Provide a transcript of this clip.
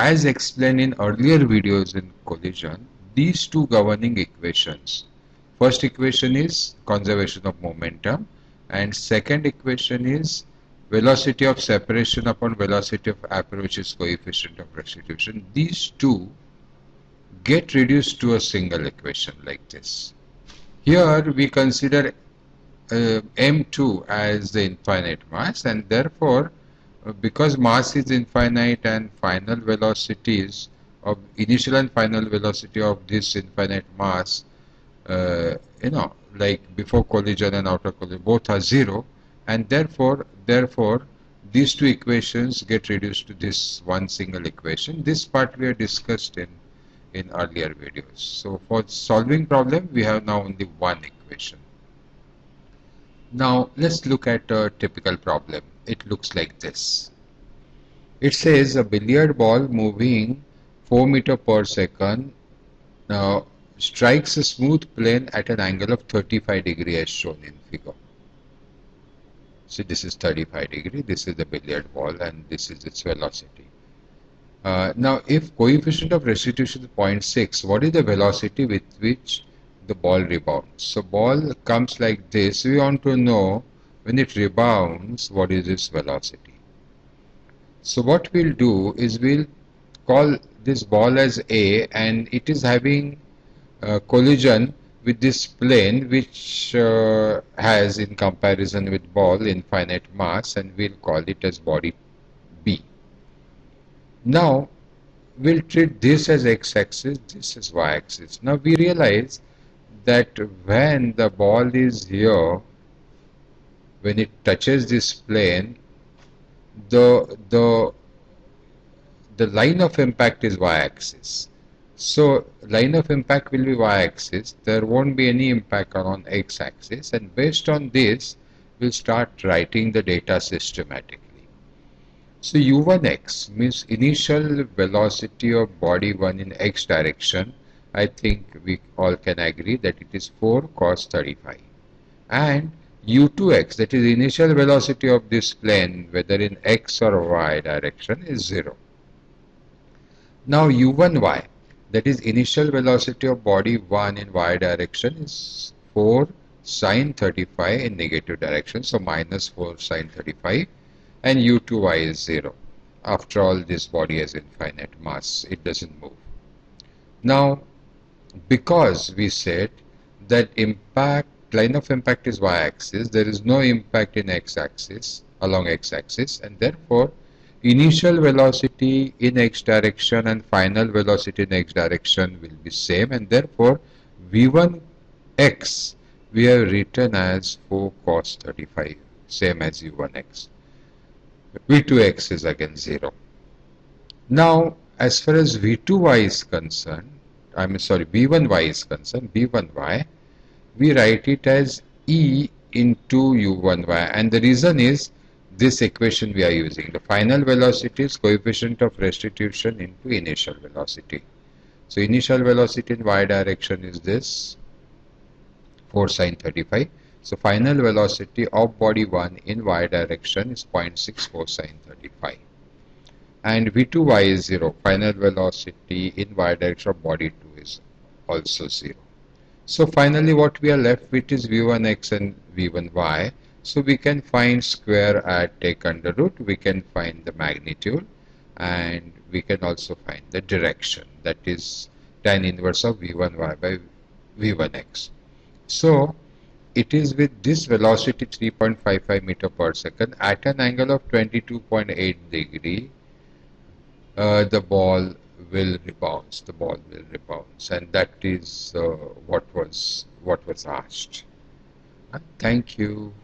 as explained in earlier videos in collision, these two governing equations, first equation is conservation of momentum and second equation is velocity of separation upon velocity of approach is coefficient of restitution. These two get reduced to a single equation like this. Here we consider m2 as the infinite mass, and therefore because mass is infinite and final velocities of initial and final velocity of this infinite mass, like before collision and after collision, both are zero, and therefore these two equations get reduced to this one single equation. This part we have discussed in earlier videos. So for solving problem, we have now only one equation. Now let's look at a typical problem. It looks like this. It says a billiard ball moving 4 meters per second now strikes a smooth plane at an angle of 35 degrees as shown in figure. See, this is 35 degrees, this is the billiard ball and this is its velocity. Now if coefficient of restitution is 0.6, what is the velocity with which the ball rebounds? So ball comes like this. We want to know when it rebounds what is its velocity. So what we'll do is we'll call this ball as A, and it is having collision with this plane which has in comparison with ball infinite mass, and we'll call it as body B. Now we'll treat this as x-axis, this is y-axis. Now we realize that when the ball is here, when it touches this plane, the line of impact is y-axis. So line of impact will be y-axis. There won't be any impact on x-axis, and based on this we'll start writing the data systematically. So u1x means initial velocity of body 1 in x direction. I think we all can agree that it is 4 cos 35, and u2x, that is initial velocity of this plane whether in x or y direction, is 0. Now u1y, that is initial velocity of body 1 in y direction, is 4 sin 35 in negative direction, so minus 4 sin 35, and u2y is 0. After all, this body has infinite mass, it doesn't move. Now because we said that line of impact is y-axis, there is no impact in x-axis, along x-axis, and therefore initial velocity in x direction and final velocity in x direction will be same, and therefore v1x we have written as 4 cos 35, same as u1x. v2x is again 0. Now as far as v2y is concerned, v1y is concerned, v1y, we write it as E into u1y, and the reason is this equation we are using. The final velocity is coefficient of restitution into initial velocity. So initial velocity in y direction is this 4 sin 35. So final velocity of body 1 in y direction is 0.64 sin 35. And v2y is 0. Final velocity in y direction of body 2 is also 0. So finally what we are left with is v1x and v1y. So we can find square at take under root, we can find the magnitude, and we can also find the direction, that is tan inverse of v1y by v1x. So it is with this velocity 3.55 meter per second at an angle of 22.8 degree, the ball will rebound, and that is what was asked. Thank you.